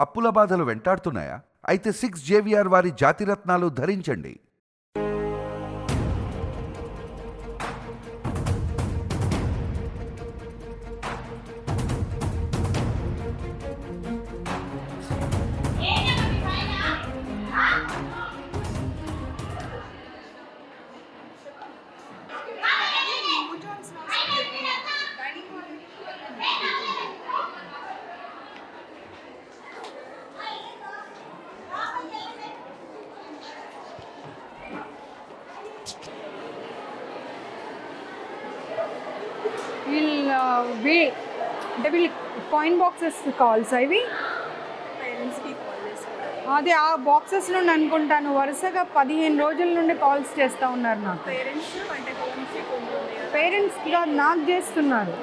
అప్పుల బాధలు వెంటాడుతున్నాయా? అయితే 6 జేవిఆర్ వారి జాతిరత్నాలు ధరించండి. అంటే వీళ్ళు కాయిన్ బాక్సెస్ కాల్స్ ఇవి అదే ఆ బాక్సెస్ నుండి అనుకుంటాను వరుసగా 15 రోజుల నుండి కాల్స్ చేస్తూ ఉన్నారు నాకు. పేరెంట్స్ కాదు, నాకు చేస్తున్నారు.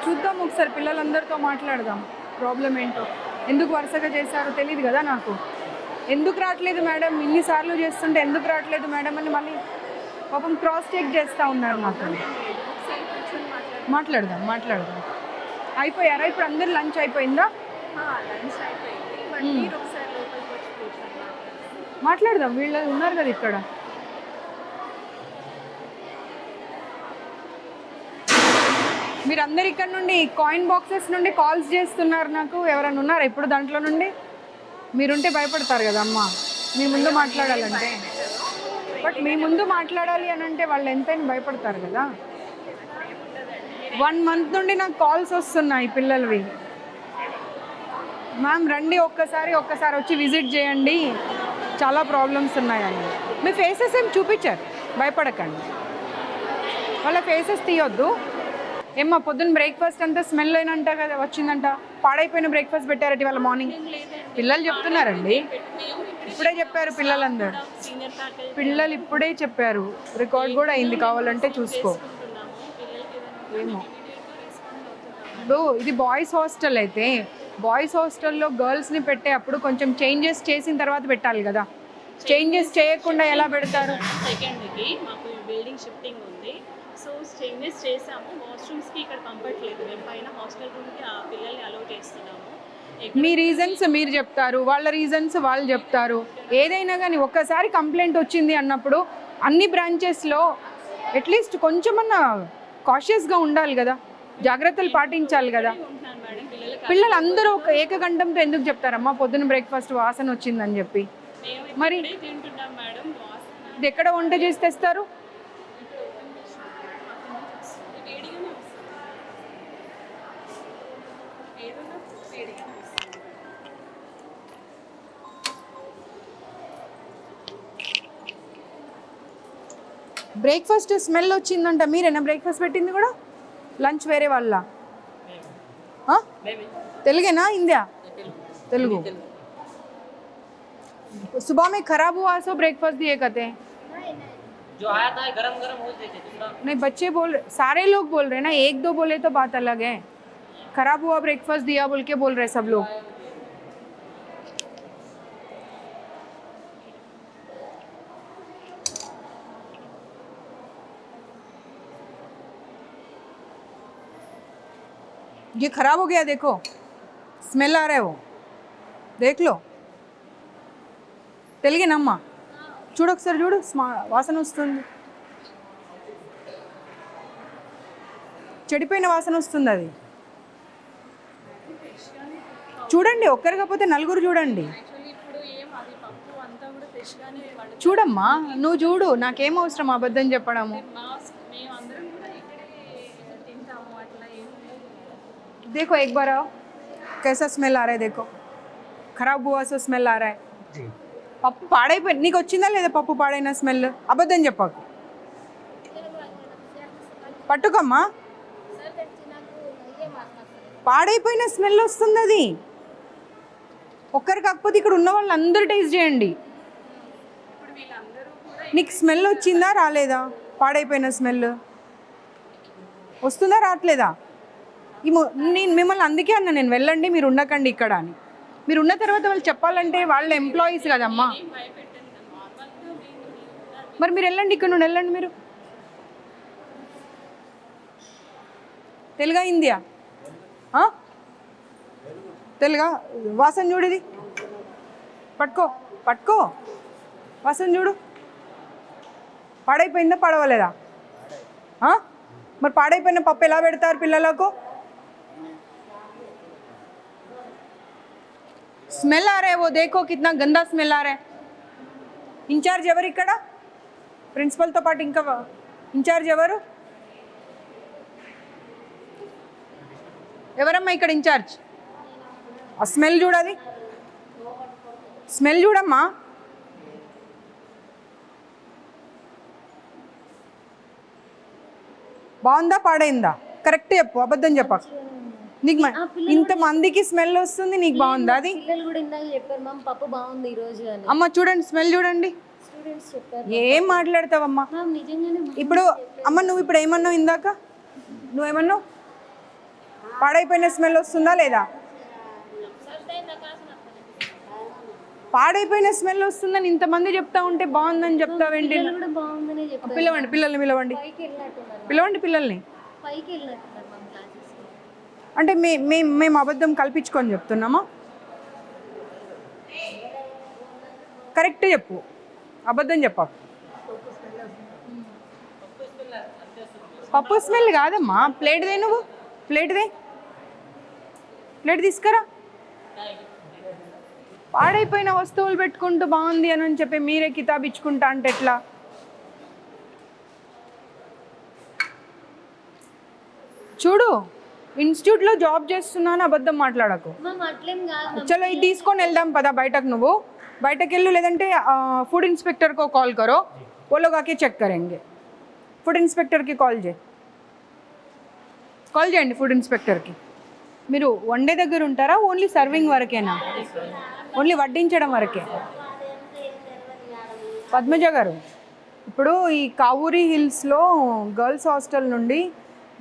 చూద్దాం ఒకసారి, పిల్లలందరితో మాట్లాడదాం ప్రాబ్లం ఏంటో. ఎందుకు వరుసగా చేశారో తెలియదు కదా నాకు. ఎందుకు రావట్లేదు మేడం, ఇన్నిసార్లు చేస్తుంటే ఎందుకు రావట్లేదు మేడం అని మళ్ళీ పాపం క్రాస్ చెక్ చేస్తూ ఉన్నారు నాకు. మాట్లాడదాం. అయిపోయారా ఇప్పుడు? అందరు లంచ్ అయిపోయిందా? మాట్లాడదాం, వీళ్ళు ఉన్నారు కదా ఇక్కడ. మీరందరు ఇక్కడ నుండి కాయిన్ బాక్సెస్ నుండి కాల్స్ చేస్తున్నారు నాకు. ఎవరైనా ఉన్నారా ఇప్పుడు దాంట్లో నుండి? మీరుంటే భయపడతారు కదా అమ్మ, మీ ముందు మాట్లాడాలంటే. బట్ మీ ముందు మాట్లాడాలి అని అంటే వాళ్ళు ఎంతైనా భయపడతారు కదా. 1 month నుండి నాకు కాల్స్ వస్తున్నాయి పిల్లలవి. మ్యామ్ రండి ఒక్కసారి వచ్చి విజిట్ చేయండి, చాలా ప్రాబ్లమ్స్ ఉన్నాయని. మీ ఫేసెస్ ఏం చూపించారు, భయపడకండి. వాళ్ళ ఫేసెస్ తీయొద్దు. ఏమ్మా పొద్దున్న బ్రేక్ఫాస్ట్ అంతా స్మెల్ అయినంట కదా వచ్చిందంట, పాడైపోయిన బ్రేక్ఫాస్ట్ పెట్టారట వాళ్ళ మార్నింగ్. పిల్లలు చెప్తున్నారండి, ఇప్పుడే చెప్పారు పిల్లలందరూ. పిల్లలు ఇప్పుడే చెప్పారు, రికార్డ్ కూడా అయింది, కావాలంటే చూసుకో. ఏమో ఇది బాయ్స్ హాస్టల్ అయితే, బాయ్స్ హాస్టల్లో గర్ల్స్ని పెట్టే అప్పుడు కొంచెం చేంజెస్ చేసిన తర్వాత పెట్టాలి కదా. చేంజెస్ చేయకుండా ఎలా పెడతారు? సెకండ్కి మాకు బిల్డింగ్ షిఫ్టింగ్ ఉంది, సో చేంజెస్ చేసాము. వాష్రూమ్స్కి ఇక్కడ కంఫర్ట్ లేదు, మేము పైన హాస్టల్ రూమ్కి ఆ పిల్లల్ని అలౌ చేస్తున్నాము. మీ రీజన్స్ మీరు చెప్తారు, వాళ్ళ రీజన్స్ వాళ్ళు చెప్తారు. ఏదైనా కానీ ఒక్కసారి కంప్లైంట్ వచ్చింది అన్నప్పుడు అన్ని బ్రాంచెస్లో అట్లీస్ట్ కొంచెమన్నా కాషియస్గా ఉండాలి కదా, జాగ్రత్తలు పాటించాలి కదా. పిల్లలు అందరూ ఒక ఏకగంఠంతో ఎందుకు చెప్తారమ్మా పొద్దున్న బ్రేక్ఫాస్ట్ వాసన వచ్చిందని చెప్పి? మరి ఇది ఎక్కడ వంట చేసి తెస్తారు? బ్రేక్ఫాస్ట్ స్మెల్ వచ్చిందంట, మీరేనా బ్రేక్ఫాస్ట్ పెట్టింది కూడా? లంచ్ వేరే వాళ్ళ? తెలుగేనా हिंदी? तेलुगु। सुबह में खराब हुआ सो ब्रेकफास्ट दिए कहते हैं, जो आया था गरम गरम हो देते दूसरा। नहीं बच्चे बोल रहे, सारे लोग बोल रहे ना, 1-2 बोले तो बात अलग है। खराब हुआ ब्रेकफास्ट दिया बोल के बोल रहे सब लोग। ये खराब हो गया, देखो स्मेल आ रहा है, वो देख लो। తెలుగేనమ్మా? చూడు ఒకసారి, చూడు వాసన వస్తుంది, చెడిపోయిన వాసన వస్తుంది. అది చూడండి, ఒక్కరు కాకపోతే నలుగురు చూడండి. చూడమ్మా, నువ్వు చూడు, నాకేం అవసరం అబద్ధం చెప్పడము. देखो एक बार आओ, कैसा स्मेल आ रहा है, देखो खराब हुआ सो स्मेल आ रहा है. పప్పు పాడైపోయి నీకు వచ్చిందా లేదా? పప్పు పాడైన స్మెల్, అబద్ధం చెప్పకు. పట్టుకమ్మా, పాడైపోయిన స్మెల్ వస్తుంది. అది ఒక్కరు కాకపోతే ఇక్కడ ఉన్న వాళ్ళు అందరూ టేస్ట్ చేయండి. నీకు స్మెల్ వచ్చిందా రాలేదా? పాడైపోయిన స్మెల్ వస్తుందా రావట్లేదా? నేను మిమ్మల్ని అందుకే అన్నా, నేను వెళ్ళండి మీరు ఉండకండి ఇక్కడ అని. మీరు ఉన్న తర్వాత వాళ్ళు చెప్పాలంటే వాళ్ళ ఎంప్లాయీస్ కదమ్మా. మరి మీరు వెళ్ళండి, ఇక్కడ నుండి వెళ్ళండి. మీరు తెలుగా హిందీయా? తెలుగా వాసన చూడు, ఇది పట్టుకో పట్టుకో, వాసన చూడు. పాడైపోయిందా పడవలేదా? మరి పాడైపోయిన పప్పు ఎలా పెడతారు పిల్లలకు? స్మెల్ ఆ రే, ఓ దేఖో కిतना గందా స్మెల్ ఆ రే. ఇన్ఛార్జ్ ఎవరు ఇక్కడ? ప్రిన్సిపల్తో పాటు ఇంకా ఇన్ఛార్జ్ ఎవరు? ఎవరమ్మా ఇక్కడ ఇన్ఛార్జ్? ఆ స్మెల్ చూడాలి, స్మెల్ చూడమ్మా. బాగుందా పాడైందా? కరెక్ట్ చెప్పు, అబద్ధం చెప్ప. నీకు ఇంతమందికి స్మెల్ వస్తుంది, నీకు బాగుందా? అది పిల్లలు కూడా ఇందాక చెప్పారు మ్యామ్ పప్పు బాగుంది ఈ రోజు అని. అమ్మ చూడండి, స్మెల్ చూడండి. స్టూడెంట్స్ చెప్పారు ఏం మాట్లాడతావమ్మా? మ్యామ్ నిజంగానే. ఇప్పుడు అమ్మ నువ్వు ఇప్పుడు ఏమన్నావు ఇందాక? నువ్వేమన్నావు? పాడైపోయిన స్మెల్ వస్తుందా లేదా? పాడైపోయిన స్మెల్ వస్తుందని ఇంతమంది చెప్తా ఉంటే బాగుందని చెప్తావేంటి? పిల్లలు కూడా బాగుందనే చెప్పారు. పిలవండి, పిల్లల్ని పిలవండి, పైకి వెళ్ళినట్టున్నారు, పిలవండి పిల్లల్ని. పైకి వెళ్ళినట్టున్నారు మ్యామ్ క్లాసెస్. అంటే మేము అబద్ధం కల్పించుకొని చెప్తున్నామా? కరెక్ట్ చెప్పు, అబద్ధం చెప్పు. పప్పు స్మెల్ కాదమ్మా. ప్లేట్దే, నువ్వు ప్లేట్దే, ప్లేట్ తీసుకురా. పాడైపోయిన వస్తువులు పెట్టుకుంటూ బాగుంది అని చెప్పి మీరే కితాబ్ ఇచ్చుకుంటా అంటే ఎట్లా? చూడు, ఇన్స్టిట్యూట్లో జాబ్ చేస్తున్నాను, అబద్ధం మాట్లాడకు. మ్యామ్ అట్లేం కాదు. చలో ఇది తీసుకొని వెళ్దాం పదా బయటకు. నువ్వు బయటకు వెళ్ళు, లేదంటే फूड इंस्पेक्टर को कॉल करो, वो लोग आके चेक करेंगे. फूड इंस्पेक्टर की कॉल చేయండి ఫుడ్ ఇన్స్పెక్టర్కి. మీరు వండే దగ్గర ఉంటారా? ఓన్లీ సర్వింగ్ వరకేనా? ఓన్లీ వడ్డించడం వరకే? పద్మజ గారు, ఇప్పుడు ఈ కావూరి హిల్స్లో గర్ల్స్ హాస్టల్ నుండి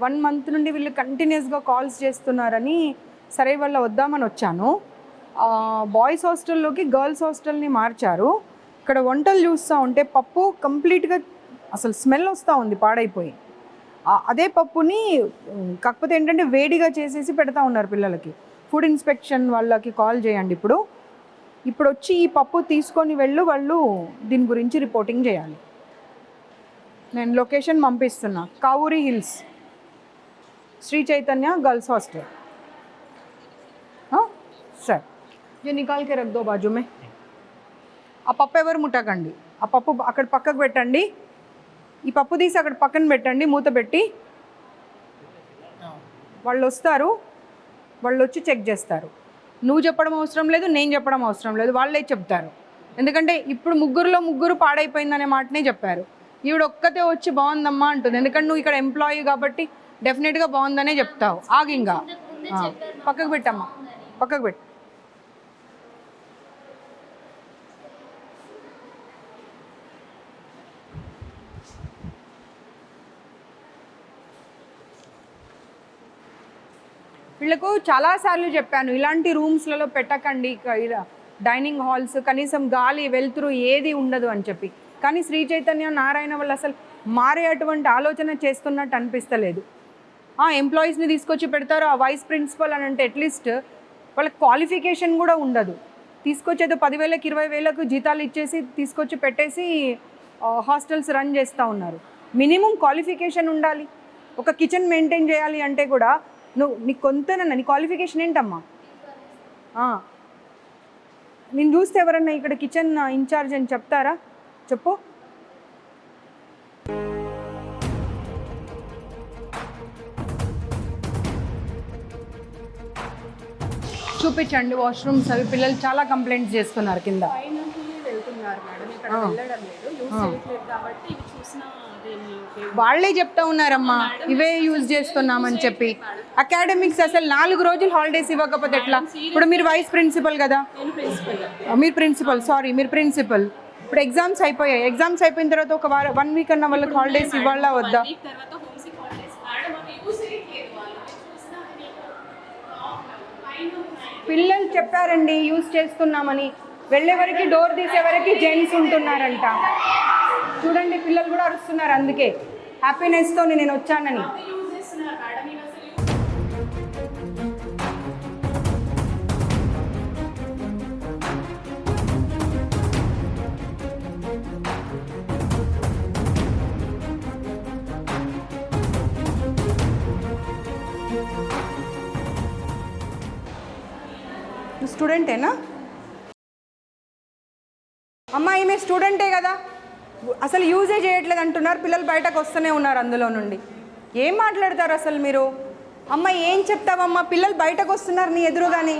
1 month నుండి వీళ్ళు కంటిన్యూస్గా కాల్స్ చేస్తున్నారని సరే వాళ్ళ వద్దామని వచ్చాను. బాయ్స్ హాస్టల్లోకి గర్ల్స్ హాస్టల్ని మార్చారు. ఇక్కడ వంటలు చూస్తూ ఉంటే పప్పు కంప్లీట్గా అసలు స్మెల్ వస్తూ ఉంది, పాడైపోయి. అదే పప్పుని కాకపోతే ఏంటంటే వేడిగా చేసేసి పెడతా ఉన్నారు పిల్లలకి. ఫుడ్ ఇన్స్పెక్షన్ వాళ్ళకి కాల్ చేయండి. ఇప్పుడు వచ్చి ఈ పప్పు తీసుకొని వాళ్ళు దీని గురించి రిపోర్టింగ్ చేయాలి. నేను లొకేషన్ పంపిస్తున్నా, Kavuri hills, Shri Chaitanya girls hostel. సరే, ये निकाल के रख दो बाजू में. ఆ పప్పు ఎవరు ముట్టకండి, ఆ పప్పు అక్కడ పక్కకు పెట్టండి. ఈ పప్పు తీసి అక్కడ పక్కన పెట్టండి, మూత పెట్టి. వాళ్ళు వస్తారు, వాళ్ళు వచ్చి చెక్ చేస్తారు. నువ్వు చెప్పడం అవసరం లేదు, నేను చెప్పడం అవసరం లేదు, వాళ్ళే చెప్తారు. ఎందుకంటే ఇప్పుడు ముగ్గురు పాడైపోయిందనే మాటనే చెప్పారు. ఈవిడ ఒక్కతే వచ్చి బాగుందమ్మా అంటుంది. ఎందుకంటే నువ్వు ఇక్కడ ఎంప్లాయీ కాబట్టి డెఫినెట్గా బాగుందనే చెప్తావు. ఆగింగా పక్కకు పెట్టమ్మా, పక్కకు పెట్టు. వీళ్ళకు చాలాసార్లు చెప్పాను, ఇలాంటి రూమ్స్లలో పెట్టకండి, డైనింగ్ హాల్స్, కనీసం గాలి వెలుతురు ఏది ఉండదు అని చెప్పి. కానీ శ్రీ చైతన్య నారాయణ వాళ్ళు అసలు మారే అటువంటి ఆలోచన చేస్తున్నట్టు అనిపిస్తలేదు. ఎంప్లాయీస్ని తీసుకొచ్చి పెడతారు. ఆ వైస్ ప్రిన్సిపల్ అని అంటే అట్లీస్ట్ వాళ్ళకి క్వాలిఫికేషన్ కూడా ఉండదు. తీసుకొచ్చేదో 10,000కి 20,000కు జీతాలు ఇచ్చేసి తీసుకొచ్చి పెట్టేసి హాస్టల్స్ రన్ చేస్తూ ఉన్నారు. మినిమం క్వాలిఫికేషన్ ఉండాలి. ఒక కిచెన్ మెయింటైన్ చేయాలి అంటే కూడా నీకు కొంతనన్నా నీ క్వాలిఫికేషన్ ఏంటమ్మా? నేను చూస్తే ఎవరన్నా ఇక్కడ కిచెన్ ఇన్ఛార్జ్ అని చెప్తారా? చెప్పు. చూపించండి వాష్రూమ్స్ అవి. పిల్లలు చాలా కంప్లైంట్స్ చేస్తున్నారు కింద. వాళ్ళే చెప్తా ఉన్నారమ్మా, ఇవే యూజ్ చేస్తున్నామని చెప్పి. అకాడమిక్స్ అసలు 4 రోజులు హాలిడేస్ ఇవ్వకపోతే ఎట్లా? ఇప్పుడు మీరు వైస్ ప్రిన్సిపల్ కదా, మీరు ప్రిన్సిపల్. ఇప్పుడు ఎగ్జామ్స్ అయిపోయాయి. ఎగ్జామ్స్ అయిపోయిన తర్వాత ఒక 1 వీక్ అన్న వాళ్ళకి హాలిడేస్ ఇవ్వాలా వద్దా? పిల్లలు చెప్పారండి యూజ్ చేస్తున్నామని. వెళ్ళేవరకు డోర్ తీసేవరకు జెంట్స్ ఉంటున్నారంట. చూడండి, పిల్లలు కూడా అరుస్తున్నారు. అందుకే హ్యాపీనెస్తో నేను వచ్చానని. స్టూడెంటేనా? అమ్మా ఈమె స్టూడెంటే కదా, అసలు యూజే చేయట్లేదు అంటున్నారు, పిల్లలు బయటకు వస్తూనే ఉన్నారు అందులో నుండి. ఏం మాట్లాడతారు అసలు మీరు? అమ్మ ఏం చెప్తావమ్మా, పిల్లలు బయటకు వస్తున్నారు నీ ఎదురుగాని.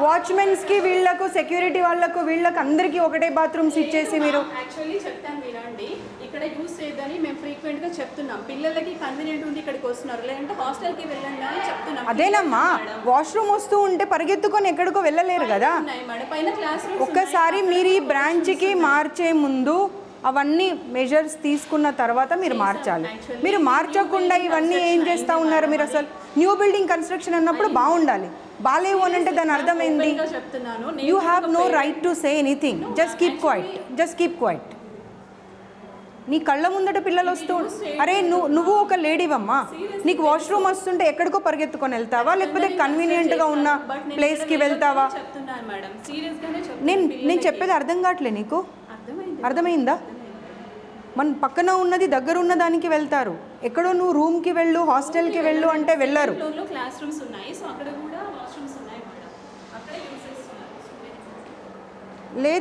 వాచ్మెన్స్కి వీళ్ళకు సెక్యూరిటీ వాళ్ళకు వీళ్ళకి అందరికీ ఒకటే బాత్రూమ్స్ ఇచ్చేసి మీరు. యాక్చువల్లీ చెప్తాను వినండి, ఇక్కడ యూజ్ చేయదని మేము ఫ్రీక్వెంట్గా చెప్తున్నాం. పిల్లలకి కన్వీనియంట్ ఉంది ఇక్కడికి వస్తున్నారు, లేదంటే హాస్టల్కి వెళ్ళండి అని చెప్తున్నాం. అదేనమ్మా, వాష్రూమ్ వస్తూ ఉంటే పరిగెత్తుకొని ఎక్కడికో వెళ్ళలేరు కదా. మేడం పైన క్లాస్ రూమ్స్ ఒక్కసారి మీరు ఈ బ్రాంచ్కి మార్చే ముందు అవన్నీ మెజర్స్ తీసుకున్న తర్వాత మీరు మార్చాలి. మీరు మార్చకుండా ఇవన్నీ ఏం చేస్తూ ఉన్నారు మీరు? అసలు న్యూ బిల్డింగ్ కన్స్ట్రక్షన్ అన్నప్పుడు బాగుండాలి, బాగాలేవు అని అంటే దాని అర్థమైంది. You have no right to say anything. Just keep quiet, just keep quiet. నీ కళ్ళ ముందట పిల్లలు వస్తూ, అరే నువ్వు ఒక లేడీవమ్మా, నీకు వాష్రూమ్ వస్తుంటే ఎక్కడికో పరిగెత్తుకొని వెళ్తావా, లేకపోతే కన్వీనియంట్గా ఉన్న ప్లేస్కి వెళ్తావా? నేను చెప్పేది అర్థం కావట్లే నీకు? అర్థమైందా? మన పక్కన ఉన్నది దగ్గర ఉన్న దానికి వెళ్తారు, ఎక్కడో నువ్వు రూమ్కి వెళ్ళు హాస్టల్కి వెళ్ళు అంటే వెళ్ళరు. క్లాస్ రూమ్స్ ఉన్నాయి, సో అక్కడ కూడా వాష్రూమ్స్ ఉన్నాయి మేడం, అక్కడే యూజ్ చేస్తున్నారు.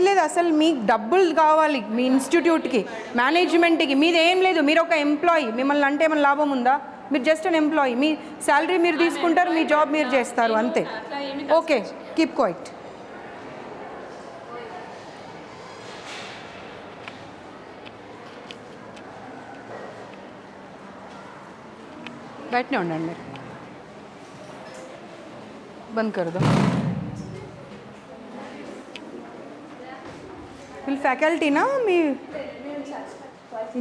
లేదు అసలు మీకు డబ్బులు కావాలి మీ ఇన్స్టిట్యూట్కి, మేనేజ్మెంట్కి. మీది ఏం లేదు, మీరు ఒక ఎంప్లాయీ, మిమ్మల్ని అంటే ఏమైనా లాభం ఉందా? మీరు జస్ట్ అన్ ఎంప్లాయీ, మీ శాలరీ మీరు తీసుకుంటారు, మీ జాబ్ మీరు చేస్తారు అంతే. Okay, keep quiet. బయటనే ఉండండి మీరు, బంద్ कर दो. వీళ్ళు ఫ్యాకల్టీనా మీ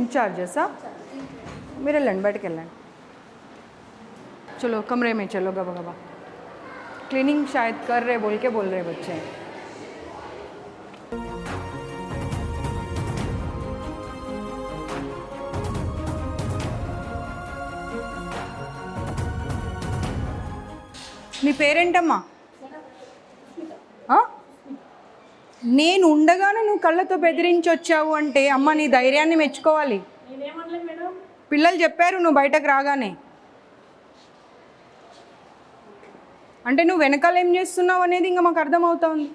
इंचार्जेसा? మీరు వెళ్ళండి, బయటకు వెళ్ళండి. चलो कमरे में चलो गबा गबा. क्लीनिंग शायद कर रहे बोल के बोल रहे बच्चे. మీ పేరేంటమ్మా? నేను ఉండగానే నువ్వు కళ్ళతో బెదిరించి వచ్చావు అంటే అమ్మ నీ ధైర్యాన్ని మెచ్చుకోవాలి. పిల్లలు చెప్పారు నువ్వు బయటకు రాగానే. అంటే నువ్వు వెనకాల ఏం చేస్తున్నావు అనేది ఇంకా మాకు అర్థమవుతుంది.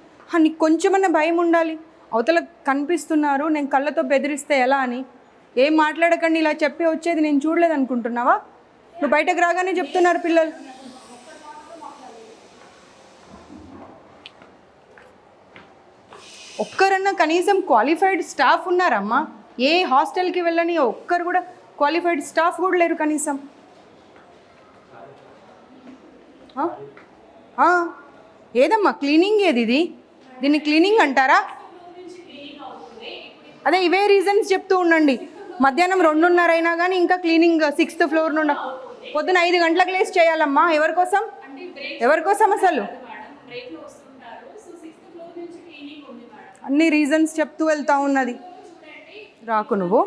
నీకు కొంచెమన్నా భయం ఉండాలి. అవతల కనిపిస్తున్నారు, నేను కళ్ళతో బెదిరిస్తే ఎలా అని. ఏం మాట్లాడకండి ఇలా చెప్పి వచ్చేది నేను చూడలేదు అనుకుంటున్నావా? నువ్వు బయటకు రాగానే చెప్తున్నారు పిల్లలు. ఒక్కరన్నా కనీసం క్వాలిఫైడ్ స్టాఫ్ ఉన్నారమ్మా? ఏ హాస్టల్కి వెళ్ళని ఒక్కరు కూడా క్వాలిఫైడ్ స్టాఫ్ కూడా లేరు కనీసం. ఏదమ్మా క్లీనింగ్ ఏది? దీన్ని క్లీనింగ్ అంటారా? అదే ఇవే రీజన్స్ చెప్తూ ఉండండి. మధ్యాహ్నం 2:30 అయినా కానీ ఇంకా క్లీనింగ్ 6th ఫ్లోర్ నుండి పొద్దున 5 గంటలకు లేసి చేయాలమ్మా. ఎవరి కోసం? ఎవరి కోసం అసలు? అన్ని రీజన్స్ చెప్తూ వెళ్తా ఉన్నది. రాకు నువ్వు.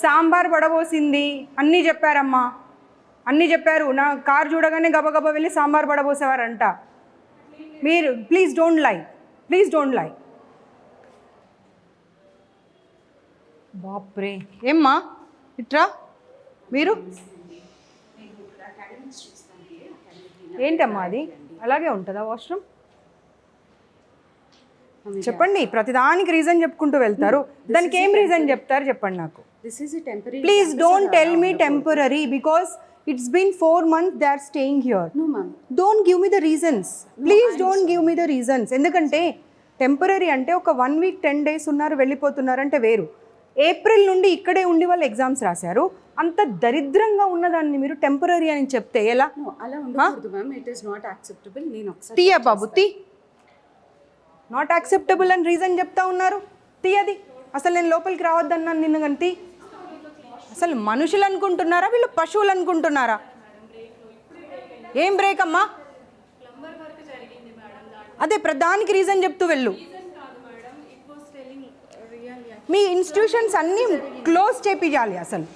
సాంబార్ పడబోసింది అన్నీ చెప్పారమ్మా, అన్నీ చెప్పారు. నా కార్ చూడగానే గబగబా వెళ్ళి సాంబార్ పడబోసేవారంట. మీరు please don't lie, please don't lie. బాప్రే, ఏమ్మా ఇట్రా. మీరు ఏంటమ్మా అది అలాగే ఉంటుందా వాష్రూమ్? చెప్పండి. ప్రతిదానికి రీజన్ చెప్పుకుంటూ వెళ్తారు, దానికి ఏం రీజన్ చెప్తారు చెప్పండి నాకు. Please don't tell me temporary because it's been 4 months they are staying here. No ma'am, don't give me the reasons. Please don't give me the reasons. ఎందుకంటే టెంపరరీ అంటే ఒక 1 week 10 days ఉన్నారు వెళ్ళిపోతున్నారంటే వేరు. ఏప్రిల్ నుండి ఇక్కడే ఉండి వాళ్ళు ఎగ్జామ్స్ రాశారు. అంత దరిద్రంగా ఉన్నదాన్ని మీరు టెంపరరీ అని చెప్తే ఎలా? no, అలా ఉండకూడదు ma'am. It is not acceptable. నేను ఒకసారి తీయ బాబు తీ. నాట్ యాక్సెప్టబుల్ అని రీజన్ చెప్తా ఉన్నారు, తీయది. అసలు నేను లోపలికి రావద్దన్నాను నిన్ను కానీ తీ. అసలు మనుషులు అనుకుంటున్నారా వీళ్ళు పశువులు అనుకుంటున్నారా? ఏం బ్రేక్ అమ్మా? అదే ప్రధానికి రీజన్ చెప్తూ వెళ్ళు. మీ ఇన్స్టిట్యూషన్స్ అన్నీ క్లోజ్ చేపియాలి అసలు.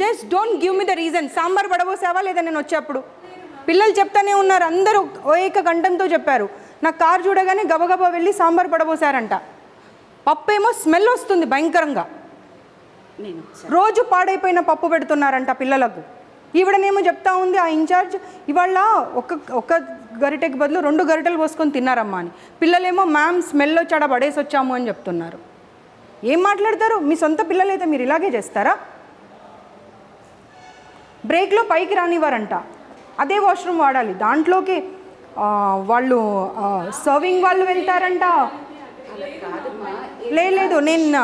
Just don't give me the reason. Sambar పడబోసావా లేదా నేను వచ్చేప్పుడు? పిల్లలు చెప్తానే ఉన్నారు, అందరూ ఏక కంఠంతో చెప్పారు. నా కార్ చూడగానే గబగబా వెళ్ళి సాంబార్ పడబోసారంట. పప్పు ఏమో స్మెల్ వస్తుంది భయంకరంగా. నేను ఒకసారి రోజు పాడైపోయిన పప్పు పెడుతున్నారంట పిల్లలకు. ఈవిడనేమో చెప్తా ఉంది ఆ ఇన్ఛార్జ్, ఇవాళ ఒక గరిటెకి బదులు 2 గరిటెలు పోసుకొని తిన్నారమ్మా అని. పిల్లలేమో మ్యామ్ స్మెల్ వచ్చాడ పడేసి వచ్చాము అని చెప్తున్నారు. ఏం మాట్లాడతారు? మీ సొంత పిల్లలైతే మీరు ఇలాగే చేస్తారా? బ్రేక్లో పైకి రానివ్వరంట, అదే వాష్రూమ్ వాడాలి. దాంట్లోకి వాళ్ళు సర్వింగ్ వాళ్ళు వెళ్తారంట. లేదు నేను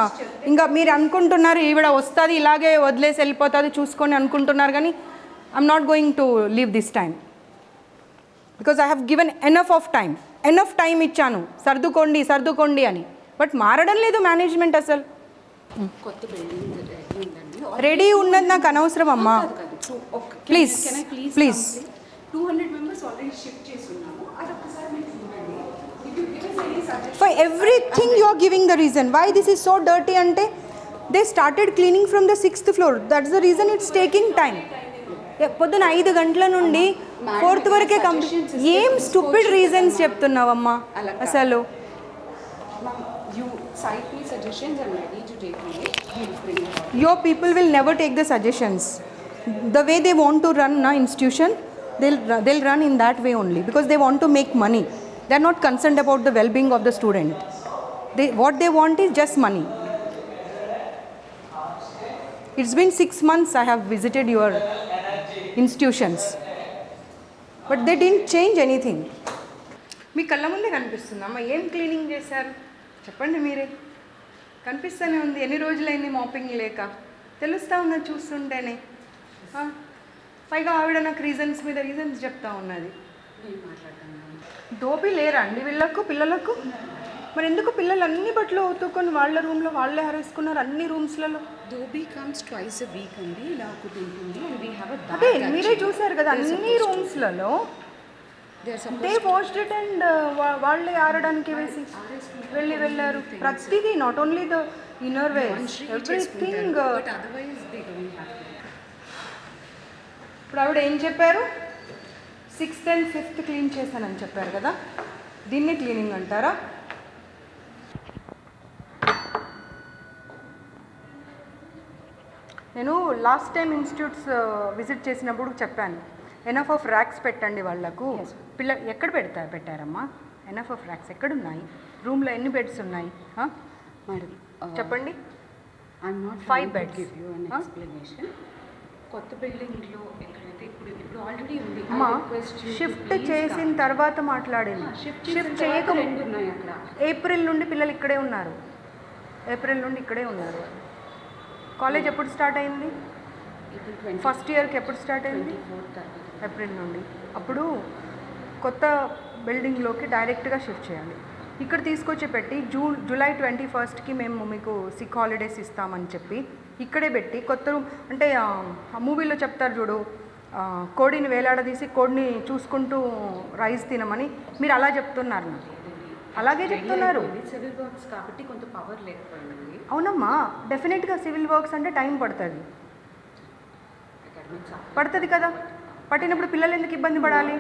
ఇంకా మీరు అనుకుంటున్నారు ఈవిడ వస్తుంది ఇలాగే వదిలేసి వెళ్ళిపోతుంది చూసుకొని అనుకుంటున్నారు, కానీ I'm not going to leave this time because I have given enough time ఇచ్చాను సర్దుకోండి అని. బట్ మారడం లేదు మేనేజ్మెంట్ అసలు. కొత్త బిల్డింగ్ రెడీ ఉందండి. రెడీ ఉన్నది నాకు అనవసరం అమ్మా. ప్లీజ్ 200 మెంబర్స్ ఆల్రెడీ షిఫ్ట్ చేస్తున్నాము. అది ఒక్కసారి మీరు చూడండి. If you give us any suggestion, For everything you are giving the reason why this is so dirty ante they started cleaning from the 6th floor. That's the reason it's taking time. పొద్దున 5 గంటల నుండి 4th వరకే complete. ఏం stupid reasons చెప్తున్నావమ్మా అసలు. you cite me suggestions, I'm ready to take them. We'll bring it up. Your people will never take the suggestions. The way they want to run na institution, they'll run in that way only because they want to make money. They're not concerned about the well-being of the student. What they want is just money. It's been 6 months I have visited your institutions, but they didn't change anything. మీ కళ్ళ ముందే కనిపిస్తుందమ్మా. ఏం cleaning చేశారు చెప్పండి మీరే. కనిపిస్తూనే ఉంది. ఎన్ని రోజులైంది మాపింగ్ లేక, తెలుస్తూ ఉన్నది చూస్తుంటేనే. పైగా ఆవిడ నాకు రీజన్స్ మీద రీజన్స్ చెప్తా ఉన్నది. నేను మాట్లాడతాను. డోబీ లేరా అండి వీళ్ళకు పిల్లలకు? మరి ఎందుకు పిల్లలు అన్ని బట్టలు ఉతుక్కొని వాళ్ళ రూమ్లో వాళ్ళే హరేసుకున్నారు అన్ని రూమ్స్లలో? Dobi comes twice a week అండి. ఇలా ఒకటి ఉంటుంది. And we have a bag. అదే మీరే చూసారు కదా అన్ని రూమ్స్లలో దే వాష్డ్ ఇట్ అండ్ వాళ్ళే ఆరడానికి వేసి వెళ్ళారు. ప్రతిదీ not only the inner wears everything. But otherwise they don't have to. ఇప్పుడు ఆవిడ ఏం చెప్పారు? 6th and 5th క్లీన్ చేశానని చెప్పారు కదా, దీన్ని క్లీనింగ్ అంటారా? నేను లాస్ట్ టైం ఇన్స్టిట్యూట్స్ విజిట్ చేసినప్పుడు చెప్పాను, ఎనఫ్ ఆఫ్ ర్యాక్స్ పెట్టండి వాళ్ళకు. ఎక్కడ పెట్టారమ్మా ఎనఫ్ ఆఫ్ ర్యాక్స్? ఎక్కడున్నాయి? రూమ్లో ఎన్ని బెడ్స్ ఉన్నాయి Madam, చెప్పండి. I'm not 5 trying beds. to give you an explanation. కొత్త బిల్డింగ్లో ఎక్కడైతే ఇప్పుడు ఆల్రెడీ ఉంది. అమ్మా షిఫ్ట్ చేసిన తర్వాత మాట్లాడింది. షిఫ్ట్ చేయక 2 ఉన్నాయి అక్కడ. ఏప్రిల్ నుండి పిల్లలు ఇక్కడే ఉన్నారు. కాలేజ్ ఎప్పుడు స్టార్ట్ అయింది? ఫస్ట్ ఇయర్కి ఎప్పుడు స్టార్ట్ అయింది? ఏప్రిల్ నుండి. అప్పుడు కొత్త బిల్డింగ్లోకి డైరెక్ట్గా షిఫ్ట్ చేయాలి. ఇక్కడ తీసుకొచ్చి పెట్టి జూలై 21st మేము మీకు సిక్ హాలిడేస్ ఇస్తామని చెప్పి ఇక్కడే పెట్టి కొత్త రూమ్ అంటే ఆ మూవీలో చెప్తారు చూడు, కోడిని వేలాడదీసి కోడిని చూసుకుంటూ రైస్ తినమని, మీరు అలా చెప్తున్నారు నాకు. అలాగే చెప్తున్నారు. సివిల్ వర్క్స్ కాబట్టి కొంత పవర్ లేకపోయింది. అవునమ్మా, డెఫినెట్గా సివిల్ వర్క్స్ అంటే టైం పడుతుంది కదా. పట్టినప్పుడు పిల్లలు ఎందుకు ఇబ్బంది పడాలి?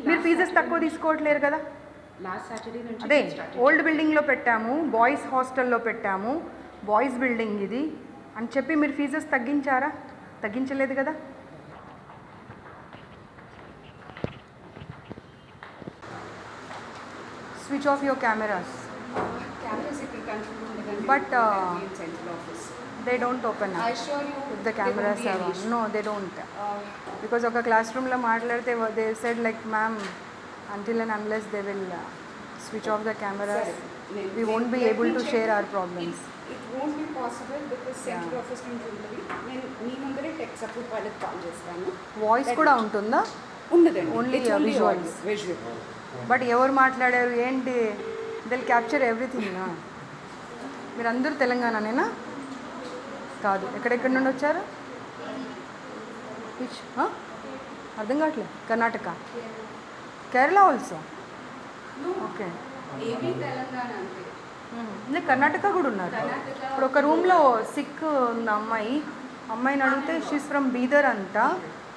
మీరు ఫీజెస్ తక్కువ తీసుకోవట్లేరు కదా. లాస్ట్ సాటర్డే నుంచి అదే ఓల్డ్ బిల్డింగ్లో పెట్టాము, బాయ్స్ హాస్టల్లో పెట్టాము, బాయ్స్ బిల్డింగ్ ఇది అని చెప్పి మీరు ఫీజెస్ తగ్గించారా? తగ్గించలేదు కదా. Switch off your cameras. Cameras ఇక్కడ కంట్రోల్ ఉండదండి. But, central office they don't open up. I assure you If the cameras are on. No, they don't. Because ఒక క్లాస్ రూమ్లో మాట్లాడితే they said like ma'am, until and unless they will switch off the cameras, we won't be able to share our problems. It won't be possible because central office నుంచి ఉంటుంది. నేను మీ ముందరే tech support వాళ్ళకి call చేస్తాను. Voice కూడా ఉంటుందా? ఉండదండి. Only visuals. Visual. But ఎవరు మాట్లాడారు ఏంటి, దిల్ క్యాప్చర్ ఎవ్రీథింగ్. మీరు అందరూ తెలంగాణనేనా? కాదు, ఎక్కడెక్కడి నుండి వచ్చారు? అర్థం కావట్లేదు. Karnataka, Kerala also. Okay, AP Telangana అంటే కర్ణాటక కూడా ఉన్నారు. ఇప్పుడు ఒక రూమ్లో సిక్ ఉంది అమ్మాయిని అడిగితే షీస్ ఫ్రమ్ బీదర్ అంట.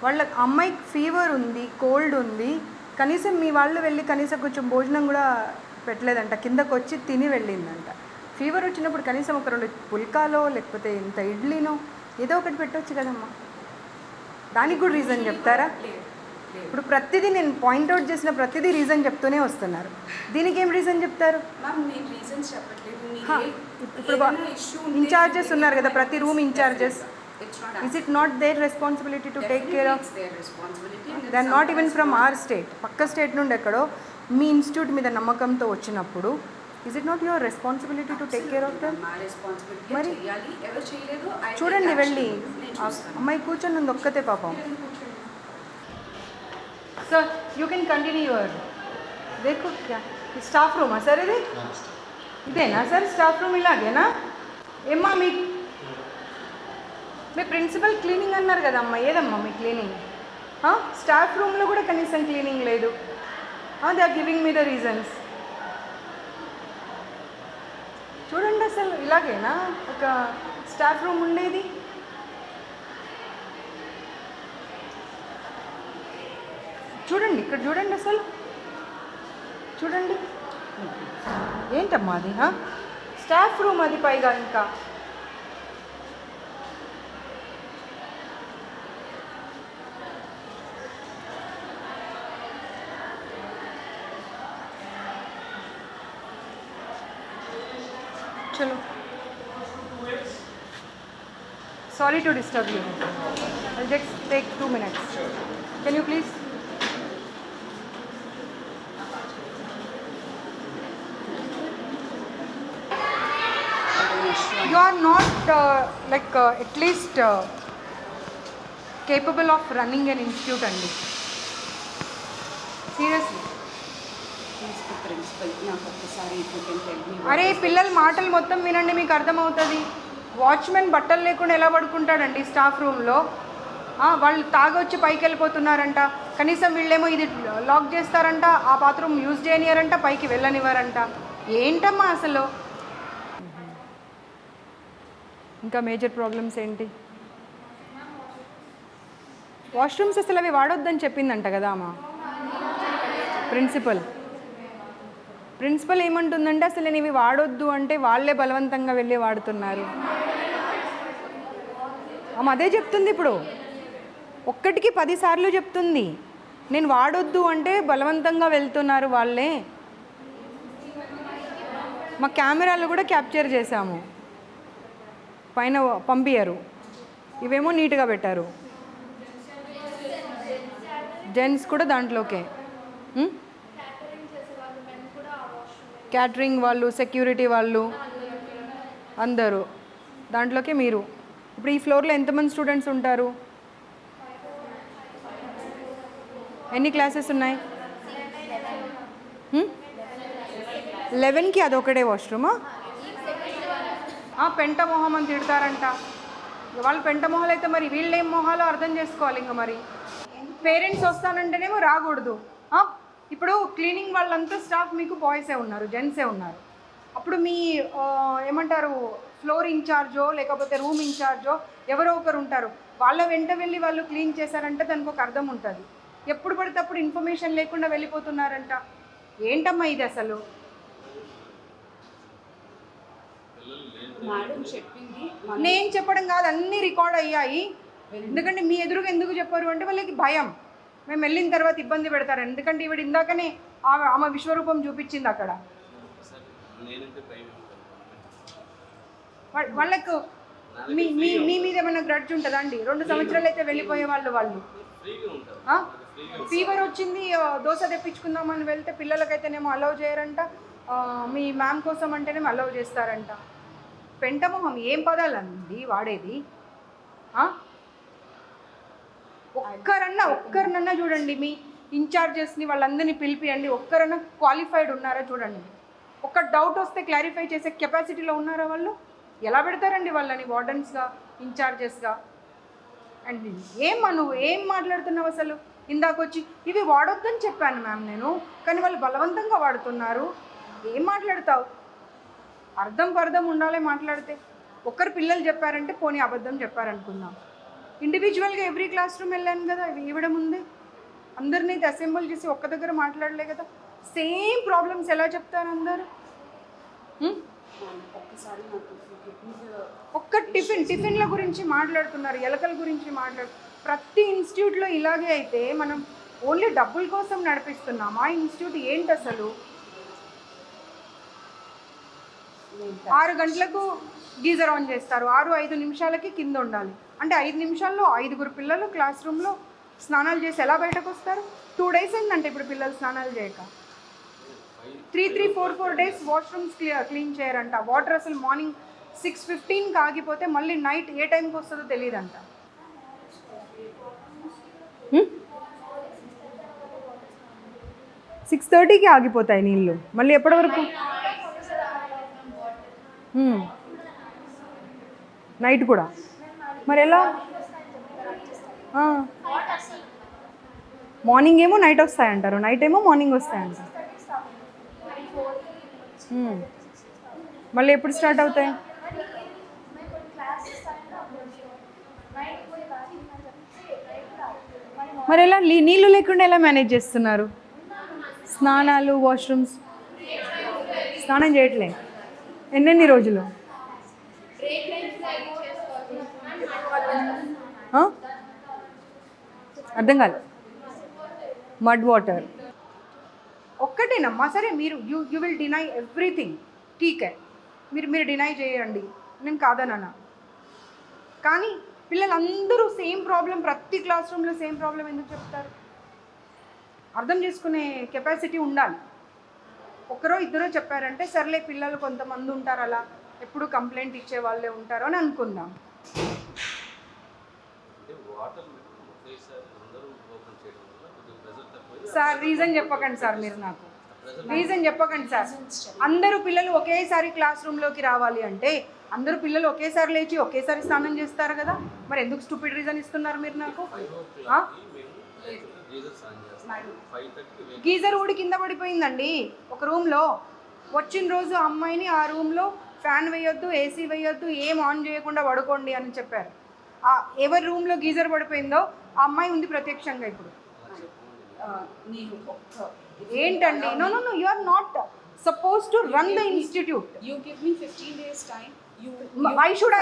వాళ్ళ అమ్మాయికి ఫీవర్ ఉంది, కోల్డ్ ఉంది, కనీసం మీ వాళ్ళు వెళ్ళి కనీసం కొంచెం భోజనం కూడా పెట్టలేదంట, కిందకు వచ్చి తిని వెళ్ళిందంట. ఫీవర్ వచ్చినప్పుడు కనీసం ఒక 2 పుల్కాలో లేకపోతే ఇంత ఇడ్లీనో ఏదో ఒకటి పెట్టవచ్చు కదమ్మా. దానికి కూడా రీజన్ చెప్తారా? ఇప్పుడు ప్రతిదీ నేను పాయింట్అవుట్ చేసిన ప్రతిదీ రీజన్ చెప్తూనే వస్తున్నారు. దీనికి ఏం రీజన్ చెప్తారు? మ్యామ్ నేను రీజన్స్ చెప్పట్లేదు. ఇప్పుడు ఇన్ఛార్జెస్ ఉన్నారు కదా, ప్రతి room in-charges. Is it not their responsibility to take care of? They are not even from our state. పక్క స్టేట్ నుండి ఎక్కడో మీ ఇన్స్టిట్యూట్ మీద నమ్మకంతో వచ్చినప్పుడు is it not your responsibility to take care of them? మరి చూడండి వెళ్ళి అమ్మాయి కూర్చొని ఉంది ఒక్కతే పాపం. Sir you can continue your देखो क्या స్టాఫ్ రూమా సార్ ఇది? ఇదేనా సార్ స్టాఫ్ రూమ్? ఇలాగేనా ఏమ్మా? మీ ప్రిన్సిపల్ క్లీనింగ్ అన్నారు కదమ్మా, ఏదమ్మా మీ క్లీనింగ్? స్టాఫ్ రూమ్లో కూడా కనీసం క్లీనింగ్ లేదు. They are giving me the reasons. చూడండి అసలు ఇలాగేనా ఒక స్టాఫ్ రూమ్ ఉండేది? చూడండి ఇక్కడ చూడండి అసలు చూడండి ఏంటమ్మా అది? స్టాఫ్ రూమ్ అది పైగా ఇంకా चलो sorry to disturb you. I'll just take 2 minutes. Can you please? You are not at least capable of running an institute andi. Seriously. అరే పిల్లల మాటలు మొత్తం వినండి, మీకు అర్థమవుతుంది. వాచ్మెన్ బట్టలు లేకుండా ఎలా పడుకుంటాడండి స్టాఫ్ రూమ్లో? వాళ్ళు తాగొచ్చి పైకి వెళ్ళిపోతున్నారంట. కనీసం వీళ్ళేమో ఇది లాక్ చేస్తారంట, ఆ బాత్రూమ్ యూజ్ చేయనియారంట, పైకి వెళ్ళనివ్వరంట. ఏంటమ్మా అసలు? ఇంకా మేజర్ ప్రాబ్లమ్స్ ఏంటి? వాష్రూమ్స్ అసలు అవి వాడొద్దని చెప్పిందంట కదా అమ్మా ప్రిన్సిపల్ ఏమంటుందంటే అసలు నేను ఇవి వాడొద్దు అంటే వాళ్ళే బలవంతంగా వెళ్ళి వాడుతున్నారు. ఆమె అదే చెప్తుంది. ఇప్పుడు ఒక్కటికి 10 సార్లు చెప్తుంది, నేను వాడొద్దు అంటే బలవంతంగా వెళ్తున్నారు వాళ్ళే. మా కెమెరాలు కూడా క్యాప్చర్ చేశాము, పైన పంపించారు. ఇవేమో నీట్గా పెట్టారు. జెంట్స్ కూడా దాంట్లోకే, క్యాటరింగ్ వాళ్ళు, సెక్యూరిటీ వాళ్ళు అందరూ దాంట్లోకే. మీరు ఇప్పుడు ఈ ఫ్లోర్లో ఎంతమంది స్టూడెంట్స్ ఉంటారు? ఎన్ని క్లాసెస్ ఉన్నాయి? 11కి అదొకటే వాష్రూమా? పెంట మొహం అని తిడతారంట. వాళ్ళు పెంట మొహాలు అయితే మరి వీళ్ళేం మొహాలో అర్థం చేసుకోవాలి. ఇంకా మరి పేరెంట్స్ వస్తానంటేనేమో రాకూడదు. ఇప్పుడు క్లీనింగ్ వాళ్ళంతా స్టాఫ్ మీకు బాయ్సే ఉన్నారు, జెంట్సే ఉన్నారు. అప్పుడు మీ ఏమంటారు ఫ్లోర్ ఇన్ఛార్జో లేకపోతే రూమ్ ఇన్ఛార్జో ఎవరో ఒకరు ఉంటారు. వాళ్ళ వెంట వెళ్ళి వాళ్ళు క్లీన్ చేశారంటే దానికి ఒక అర్థం ఉంటుంది. ఎప్పుడు పడితే అప్పుడు ఇన్ఫర్మేషన్ లేకుండా వెళ్ళిపోతున్నారంట. ఏంటమ్మా ఇది అసలు? నేను చెప్పడం కాదు, అన్నీ రికార్డ్ అయ్యాయి. ఎందుకంటే మీ ఎదురుగా ఎందుకు చెప్పారు అంటే వాళ్ళకి భయం, మేము వెళ్ళిన తర్వాత ఇబ్బంది పెడతారు. ఎందుకంటే ఈవిడ ఇందాకనే ఆమె విశ్వరూపం చూపించింది అక్కడ. వాళ్ళకు మీ మీద ఏమైనా గ్రడ్జ్ ఉంటుందా అండి? 2 సంవత్సరాలు అయితే వెళ్ళిపోయే వాళ్ళు. ఫీవర్ వచ్చింది, దోశ తెప్పించుకుందామని వెళ్తే పిల్లలకైతేనేమో అలౌ చేయరంట, మీ మ్యామ్ కోసం అంటేనేమో అలౌ చేస్తారంట. పెంటమొహం ఏం పదాలండి వాడేది? ఒక్కరినన్నా చూడండి, మీ ఇన్ఛార్జెస్ని వాళ్ళందరినీ పిలిపియండి. ఒక్కరన్నా క్వాలిఫైడ్ ఉన్నారా చూడండి. ఒక్క డౌట్ వస్తే క్లారిఫై చేసే కెపాసిటీలో ఉన్నారా వాళ్ళు? ఎలా పెడతారండి వాళ్ళని వార్డెన్స్గా, ఇన్ఛార్జెస్గా? అండ్ నువ్వు ఏం మాట్లాడుతున్నావు అసలు? ఇందాకొచ్చి ఇవి వాడొద్దని చెప్పాను మ్యామ్ నేను, కానీ వాళ్ళు బలవంతంగా వాడుతున్నారు. ఏం మాట్లాడతావు? అర్థం ఉండాలి మాట్లాడితే. ఒక్కరు పిల్లలు చెప్పారంటే పోనీ అబద్ధం చెప్పారనుకుందాం. ఇండివిజువల్గా ఎవ్రీ క్లాస్ రూమ్ వెళ్ళాను కదా, ఇవ్వడం ఉంది. అందరినీ అయితే అసెంబుల్ చేసి ఒక్క దగ్గర మాట్లాడలే కదా. సేమ్ ప్రాబ్లమ్స్ ఎలా చెప్తారు అందరు? ఒక్కసారి నాకు ఒక్క టిఫిన్ల గురించి మాట్లాడుతున్నారు, ఎలకల గురించి ప్రతి ఇన్స్టిట్యూట్లో ఇలాగే అయితే మనం ఓన్లీ డబ్బుల కోసం నడిపిస్తున్నాం. ఆ ఇన్స్టిట్యూట్ ఏంటి అసలు? 6 గంటలకు గీజర్ ఆన్ చేస్తారు, 6-5 నిమిషాలకి కింద ఉండాలి. అంటే 5 నిమిషాల్లో 5 పిల్లలు క్లాస్ రూమ్లో స్నానాలు చేసి ఎలా బయటకు వస్తారు? 2 days అయిందంటే ఇప్పుడు పిల్లలు స్నానాలు చేయక. 3-4 days వాష్రూమ్స్ క్లీన్ చేయరంట. వాటర్ అసలు మార్నింగ్ 6:15కి ఆగిపోతే మళ్ళీ నైట్ ఏ టైంకి వస్తుందో తెలియదంట. 6:30కి ఆగిపోతాయి నీళ్ళు, మళ్ళీ ఎప్పటి వరకు? నైట్ కూడా మరి ఎలా? మార్నింగ్ ఏమో నైట్ వస్తాయంటారు, నైట్ ఏమో మార్నింగ్ వస్తాయంటారు. మళ్ళీ ఎప్పుడు స్టార్ట్ అవుతాయి? మరి ఎలా నీళ్ళు లేకుండా ఎలా మేనేజ్ చేస్తున్నారు? స్నానాలు, వాష్రూమ్స్, స్నానం చేయట్లే ఎన్నెన్ని రోజులు? అర్థం కాదు. మడ్ వాటర్ ఒక్కటేనమ్మా. సరే మీరు యూ విల్ డినై ఎవ్రీథింగ్, ఠీకే, మీరు డినై చేయండి, నేను కాదనన్నా. కానీ పిల్లలందరూ సేమ్ ప్రాబ్లం, ప్రతి క్లాస్ రూమ్లో సేమ్ ప్రాబ్లం ఎందుకు చెప్తారు? అర్థం చేసుకునే కెపాసిటీ ఉండాలి. ఒకరో ఇద్దరో చెప్పారంటే సర్లే, పిల్లలు కొంతమంది ఉంటారు అలా ఎప్పుడు కంప్లైంట్ ఇచ్చే వాళ్ళే ఉంటారు అని అనుకుందాం. సార్ రీజన్ చెప్పకండి సార్, మీరు నాకు రీజన్ చెప్పకండి సార్. అందరూ పిల్లలు ఒకేసారి క్లాస్ రూమ్లోకి రావాలి అంటే అందరూ పిల్లలు ఒకేసారి లేచి ఒకేసారి స్నానం చేస్తారు కదా, మరి ఎందుకు స్టూపిడ్ రీజన్ ఇస్తున్నారు మీరు నాకు? గీజర్ ఊడి కింద పడిపోయిందండి ఒక రూమ్లో. వచ్చిన రోజు అమ్మాయిని ఆ రూమ్లో ఫ్యాన్ వేయొద్దు, ఏసీ వేయొద్దు, ఏం ఆన్ చేయకుండా పడుకోండి అని చెప్పారు. ఎవరి రూమ్లో గీజర్ పడిపోయిందో ఆ అమ్మాయి ఉంది ప్రత్యక్షంగా ఇప్పుడు. ఏంటండి? No no no, you are not suppose to run the institute. You give me 15 days time. Why should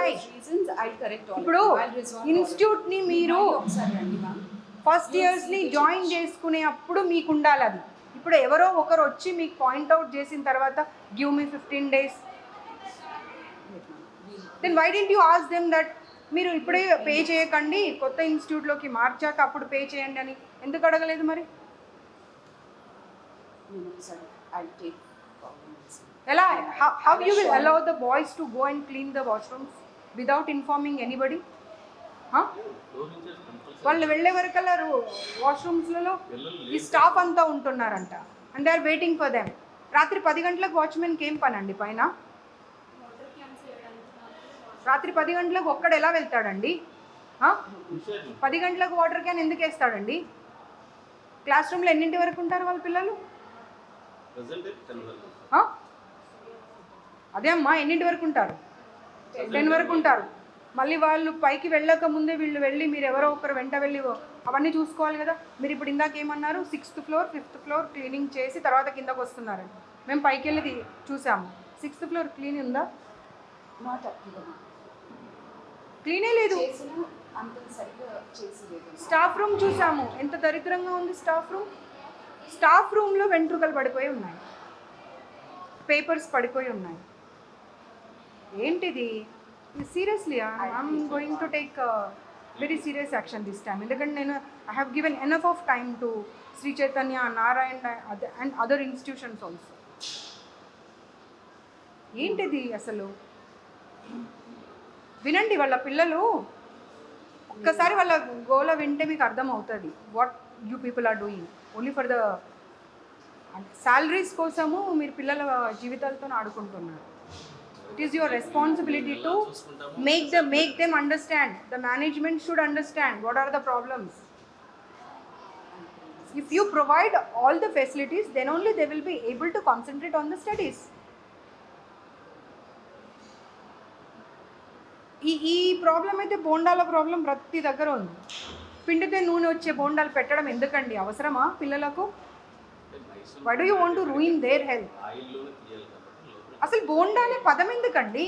I reasons I'll correct all. ఇప్పుడు ఇన్స్టిట్యూట్ని మీరు ఫస్ట్ ఇయర్స్ని జాయిన్ చేసుకునే అప్పుడు మీకు ఉండాలి అది. ఇప్పుడు ఎవరో ఒకరు వచ్చి మీకు పాయింట్అవుట్ చేసిన తర్వాత give me 15 days, then why didn't you ask them that మీరు ఇప్పుడే పే చేయకండి, కొత్త ఇన్స్టిట్యూట్లోకి మార్చాక అప్పుడు పే చేయండి అని ఎందుకు అడగలేదు మరి? ఎలా? How you will allow the boys to go and clean the washrooms without informing anybody? వాళ్ళు వెళ్ళే వరకల్లా వాష్రూమ్స్లలో ఈ స్టాఫ్ అంతా ఉంటున్నారంట, and they are waiting for them. రాత్రి 10 గంటలకు వాచ్మెన్కి ఏం పని అండి పైన? రాత్రి 10 గంటలకు ఒక్కడు ఎలా వెళ్తాడండి? 10 గంటలకు వాటర్ క్యాన్ ఎందుకు వేస్తాడండి? క్లాస్ రూమ్లో ఎన్నింటి వరకు ఉంటారు వాళ్ళ పిల్లలు? అదే అమ్మా, ఎన్నింటి వరకు ఉంటారు? 10 వరకు ఉంటారు. మళ్ళీ వాళ్ళు పైకి వెళ్ళక ముందే వీళ్ళు వెళ్ళి మీరు ఎవరో ఒకరు వెంట వెళ్ళి అవన్నీ చూసుకోవాలి కదా. మీరు ఇప్పుడు ఇందాక ఏమన్నారు? 6th floor 5th floor cleaning చేసి తర్వాత కిందకు వస్తున్నారండి. మేము పైకి వెళ్ళి చూసాము, 6th floor క్లీన్ ఉందా? క్లీనే లేదు. స్టాఫ్ రూమ్ చూసాము, ఎంత దరిద్రంగా ఉంది స్టాఫ్ రూమ్. స్టాఫ్ రూమ్లో వెంట్రుకలు పడిపోయి ఉన్నాయి, పేపర్స్ పడిపోయి ఉన్నాయి. ఏంటిది? Seriously I'm going to take very serious action this time. ఎందుకంటే నేను I have given enough of time to Shri Chaitanya, Narayana and other institutions also. ఏంటిది అసలు? వినండి, వాళ్ళ పిల్లలు ఒక్కసారి వాళ్ళ గోల వింటే మీకు అర్థమవుతుంది what you people are doing only for the salaries కోసము. మీరు పిల్లల జీవితాలతో ఆడుకుంటున్నారు. It is your responsibility to make them understand. The management should understand what are the problems. If you provide all the facilities, then only they will be able to concentrate on the studies. ఈ problem అయితే బోండాల problem ప్రతి దగ్గర ఉంది. పిండితే నూనె వచ్చే బోండాలు పెట్టడం ఎందుకండి? అవసరమా పిల్లలకు? Why do you want to ruin their health? అసలు బోండా అనే పదం ఎందుకండి?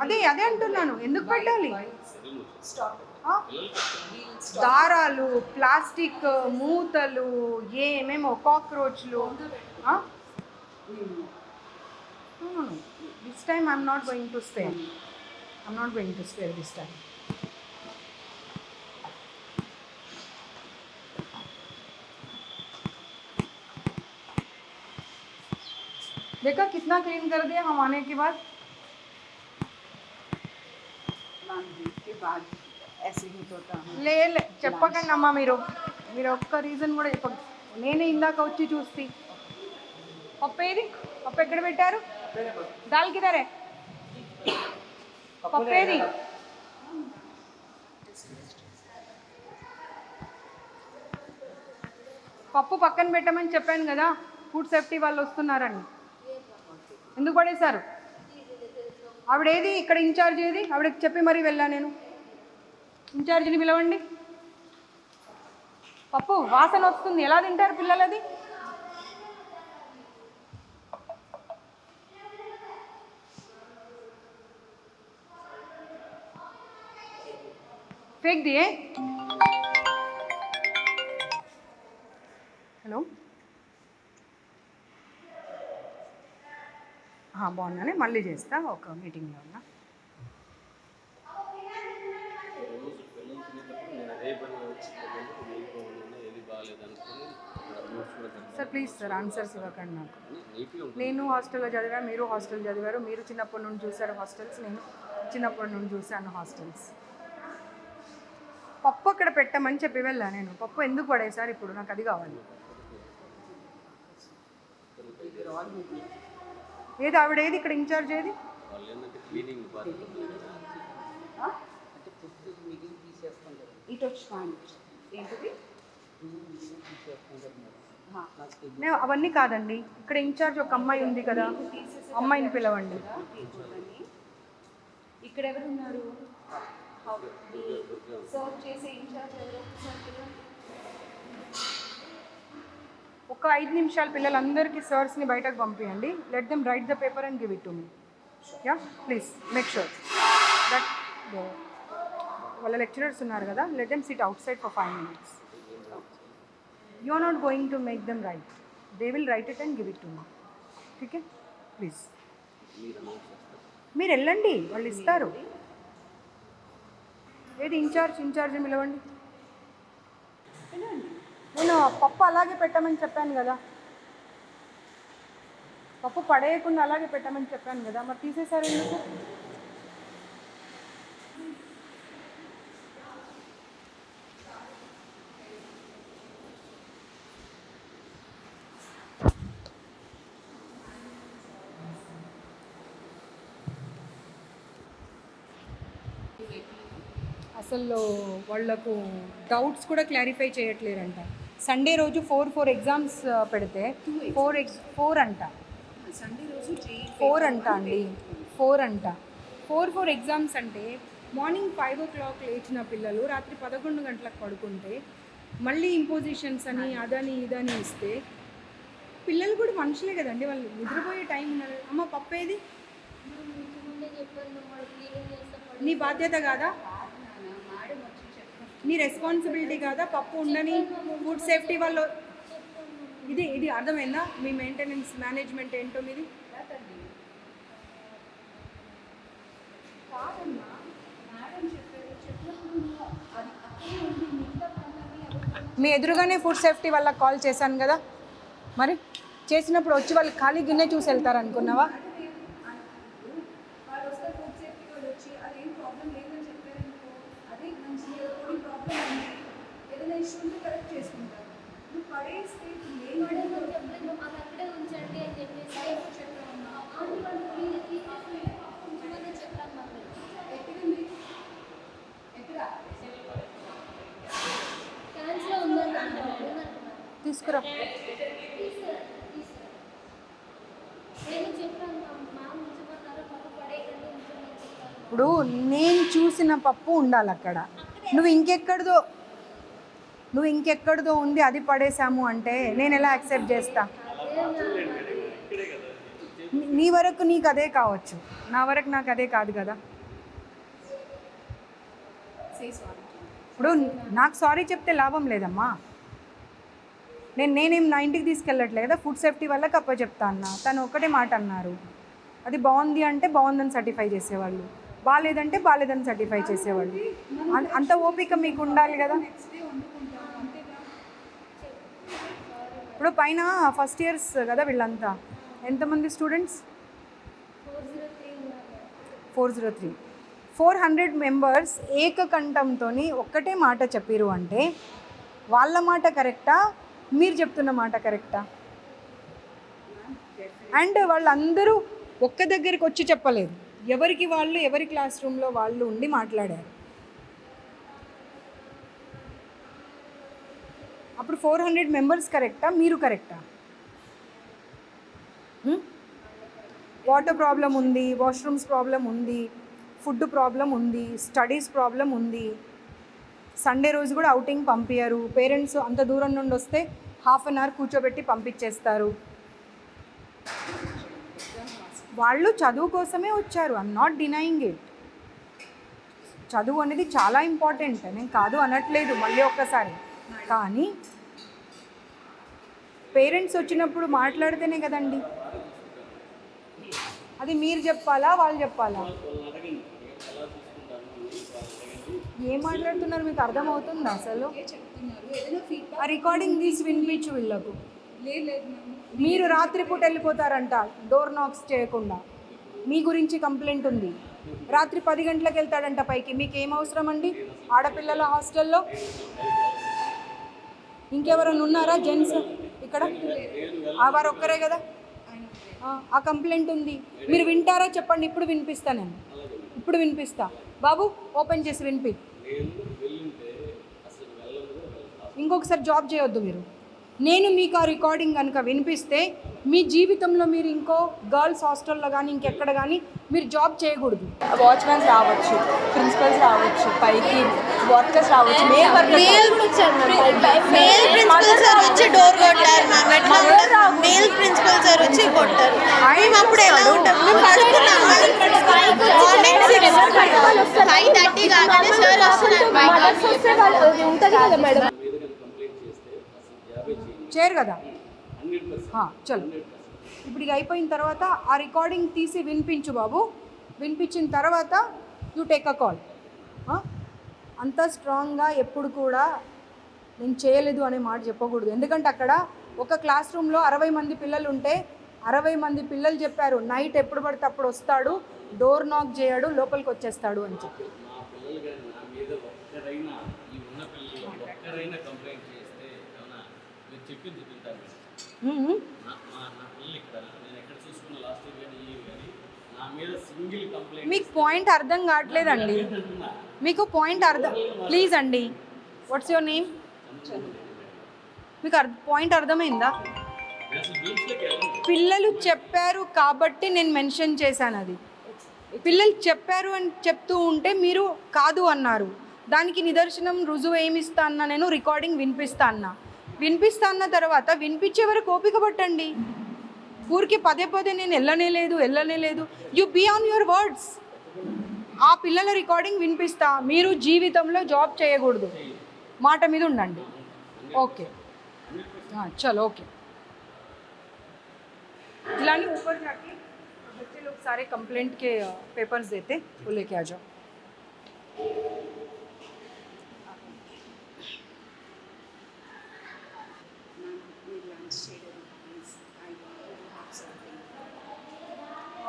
అదే అదే అంటున్నాను, ఎందుకు పెట్టాలి? ఆ? దారాలు, ప్లాస్టిక్ మూతలు, ఏమేమో కాక్రోచ్లు. This time I'm not going to spare. I'm not going to spare this time. देखा कितना क्लीन कर दिया हम आने के बाद. के बाद ऐसे ही होता है. లే చెప్పకండి అమ్మా, మీరు ఒక్క రీజన్ కూడా చెప్పండి. నేనే ఇందాక వచ్చి చూస్తే పప్పు ఏది? పప్పు ఎక్కడ పెట్టారు? దాల్ కిదరే? పప్పు ఏది? పప్పు పక్కన పెట్టమని చెప్పాను కదా, ఫుడ్ సేఫ్టీ వాళ్ళు వస్తున్నారని. ఎందుకు పడేశారు? ఆవిడేది ఇక్కడ ఇన్ఛార్జ్ ఏది? ఆవిడకి చెప్పి మరీ వెళ్ళా నేను. ఇన్ఛార్జిని పిలవండి. పప్పు వాసన వస్తుంది, ఎలా తింటారు పిల్లలు అది? फेंक दिए. హలో, బాగున్నానే, మళ్ళీ చేస్తా, ఒక మీటింగ్లో ఉన్నా. సార్ ప్లీజ్ సార్, ఆన్సర్స్ ఇవ్వకండి నాకు. నేను హాస్టల్లో చదివా, మీరు హాస్టల్ చదివారు. మీరు చిన్నప్పటి నుండి చూసారు హాస్టల్స్, నేను చిన్నప్పటి నుండి చూశాను హాస్టల్స్. పప్పు అక్కడ పెట్టమని చెప్పి వెళ్ళా నేను. పప్పు ఎందుకు పడేసారు ఇప్పుడు? నాకు అది కావాలి. ఏది ఆవిడ ఏది ఇక్కడ ఇన్ఛార్జ్ ఏది? ఇటు వచ్చి ఏంటిది? నేను అవన్నీ కాదండి, ఇక్కడ ఇన్ఛార్జ్ ఒక అమ్మాయి ఉంది కదా, అమ్మాయిని పిలవండి. ఇక్కడ ఎవరు ఉన్నారు? సర్వ్ చేసే ఇన్ఛార్జ్ ఎవరు? ఒక 5 నిమిషాలు పిల్లలందరికీ సర్స్ని బయటకు పంపించండి. Let them write the paper and give it to me. Yeah please make sure that వాళ్ళ లెక్చరర్స్ ఉన్నారు కదా, let them sit outside for 5 minutes. You are not going to make them write, they will write it and give it to me. Okay please మీరు వెళ్ళండి, వాళ్ళు ఇస్తారు. ఏది incharge పిలవండి. నేను పప్పు అలాగే పెట్టమని చెప్పాను కదా, పప్పు పడేయకుండా అలాగే పెట్టమని చెప్పాను కదా, మరి తీసేశారు ఎందుకు? అసలు వాళ్ళకు డౌట్స్ కూడా క్లారిఫై చేయట్లేరంట. సండే రోజు 4 ఎగ్జామ్స్ పెడితే 4 అంట. సండే రోజు 4 అంట అండి, 4 అంట. 4 ఎగ్జామ్స్ అంటే మార్నింగ్ 5 o'clock లేచిన పిల్లలు రాత్రి 11 గంటలకు పడుకుంటే మళ్ళీ ఇంపోజిషన్స్ అని అదని ఇదని ఇస్తే పిల్లలు కూడా మనుషులే కదండి, వాళ్ళు నిద్రపోయే టైం ఉన్నారు. అమ్మ పప్పు ఏది? నీ బాధ్యత కాదా? నీ రెస్పాన్సిబిలిటీ కాదా? పప్పు ఉండని ఫుడ్ సేఫ్టీ వాళ్ళు. ఇది అర్థమైందా? మీ మెయింటెనెన్స్ మేనేజ్మెంట్ ఏంటో మీది. మీ ఎదురుగానే ఫుడ్ సేఫ్టీ వాళ్ళకి కాల్ చేశాను కదా, మరి చేసినప్పుడు వచ్చి వాళ్ళు ఖాళీ గిన్నె చూసి వెళ్తారు అనుకున్నావా? తీసుకురా. ఇప్పుడు నేను చూసిన పప్పు ఉండాలి అక్కడ. నువ్వు ఇంకెక్కడిదో ఉంది అది పడేసాము అంటే నేను ఎలా యాక్సెప్ట్ చేస్తా? నీ వరకు నీకు అదే కావచ్చు, నా వరకు నాకు అదే కాదు కదా. Say sorry. ఇప్పుడు నాకు సారీ చెప్తే లాభం లేదమ్మా. నేనేం నా ఇంటికి తీసుకెళ్ళట్లే కదా, ఫుడ్ సేఫ్టీ వల్ల కప్ప చెప్తా అన్న, తను ఒకటే మాట అన్నారు. అది బాగుంది అంటే బాగుందని సర్టిఫై చేసేవాళ్ళు, బాగాలేదంటే బాగాలేదని సర్టిఫై చేసేవాళ్ళు. అంత ఓపిక మీకు ఉండాలి కదా. ఇప్పుడు పైన ఫస్ట్ ఇయర్స్ కదా వీళ్ళంతా, ఎంతమంది స్టూడెంట్స్? 403. 400 మెంబర్స్ ఏకకంఠంతో ఒక్కటే మాట చెప్పిరు అంటే వాళ్ళ మాట కరెక్టా, మీరు చెప్తున్న మాట కరెక్టా? అండ్ వాళ్ళందరూ ఒక్క దగ్గరికి వచ్చి చెప్పలేదు, ఎవరికి వాళ్ళు ఎవరి క్లాస్ రూమ్లో వాళ్ళు ఉండి మాట్లాడారు. అప్పుడు 400 మెంబర్స్ కరెక్టా, మీరు కరెక్టా? వాటర్ ప్రాబ్లం ఉంది, వాష్రూమ్స్ ప్రాబ్లం ఉంది, ఫుడ్ ప్రాబ్లం ఉంది, స్టడీస్ ప్రాబ్లం ఉంది. సండే రోజు కూడా అవుటింగ్ పంపించారు. పేరెంట్స్ అంత దూరం నుండి వస్తే హాఫ్ అన్ అవర్ కూర్చోబెట్టి పంపించేస్తారు. వాళ్ళు చదువు కోసమే వచ్చారు, ఐఎమ్ నాట్ డినయింగ్ ఇట్. చదువు అనేది చాలా ఇంపార్టెంట్, నేను కాదు అనట్లేదు మళ్ళీ ఒక్కసారి. కానీ పేరెంట్స్ వచ్చినప్పుడు మాట్లాడితేనే కదండి. అది మీరు చెప్పాలా, వాళ్ళు చెప్పాలా? ఏం మాట్లాడుతున్నారు మీకు అర్థమవుతుందా అసలు? ఆ రికార్డింగ్ తీసి వినిపించు వీళ్ళకు. మీరు రాత్రిపూట వెళ్ళిపోతారంట డోర్ నాక్స్ చేయకుండా, మీ గురించి కంప్లైంట్ ఉంది. రాత్రి 10 గంటలకు వెళ్తాడంట పైకి, మీకు ఏం అవసరం అండి ఆడపిల్లల హాస్టల్లో? ఇంకెవరైనా ఉన్నారా జెంట్స్ ఇక్కడ? వారు ఒక్కరే కదా. ఆ కంప్లైంట్ ఉంది, మీరు వింటారా చెప్పండి, ఇప్పుడు వినిపిస్తా. నేను ఇప్పుడు వినిపిస్తా. బాబు ఓపెన్ చేసి వినిపి. ఇంకొకసారి జాబ్ చేయొద్దు మీరు. నేను మీకు ఆ రికార్డింగ్ కనుక వినిపిస్తే మీ జీవితంలో మీరు ఇంకో గర్ల్స్ హాస్టల్లో కానీ ఇంకెక్కడ కానీ మీరు జాబ్ చేయకూడదు. వాచ్మెన్స్ రావచ్చు, ప్రిన్సిపల్స్ రావచ్చు, పైకి వర్కర్స్ రావచ్చు, మేల్ ప్రిన్సిపల్ సార్ వచ్చి డోర్ కొట్టారు మ్యామ్. ఎట్లా మేల్ ప్రిన్సిపల్ సార్ వచ్చి కొట్టారు. మేము అప్పుడు ఎలా ఉంటాం, మేము పడుకున్నాం. మార్నింగ్ 5:30 కాగానే సార్ వస్తున్నారు. చేయరు కదా. చలో ఇప్పుడు ఇక అయిపోయిన తర్వాత ఆ రికార్డింగ్ తీసి వినిపించు బాబు. వినిపించిన తర్వాత యూ టేక్ అ కాల్. అంత స్ట్రాంగ్గా ఎప్పుడు కూడా నేను చేయలేదు అనే మాట చెప్పకూడదు. ఎందుకంటే అక్కడ ఒక క్లాస్ రూమ్లో 60 మంది పిల్లలు ఉంటే 60 మంది పిల్లలు చెప్పారు నైట్ ఎప్పుడు పడితే అప్పుడు వస్తాడు, డోర్ నాక్ చేయడు, లోపలికి వచ్చేస్తాడు అని చెప్పి. మీకు పాయింట్ అర్థం కావట్లేదండి. మీకు పాయింట్ అర్థం ప్లీజ్ అండి. What's your name? మీకు పాయింట్ అర్థమైందా? పిల్లలు చెప్పారు కాబట్టి నేను మెన్షన్ చేశాను. అది పిల్లలు చెప్పారు అని చెప్తూ ఉంటే మీరు కాదు అన్నారు. దానికి నిదర్శనం రుజువు ఏమిస్తా అన్నా, నేను రికార్డింగ్ వినిపిస్తా అన్న తర్వాత వినిపించే వరకు ఓపిక పట్టండి. ఊరికి పదే నేను వెళ్ళనే లేదు. You be on your words. ఆ పిల్లల రికార్డింగ్ వినిపిస్తా, మీరు జీవితంలో జాబ్ చేయకూడదు, మాట మీద ఉండండి. ఓకే చలో ఓకే. खिलानी ऊपर जाके बच्चे लोग सारे कंप्लेंट के पेपर्स देते, वो लेके आ जाओ.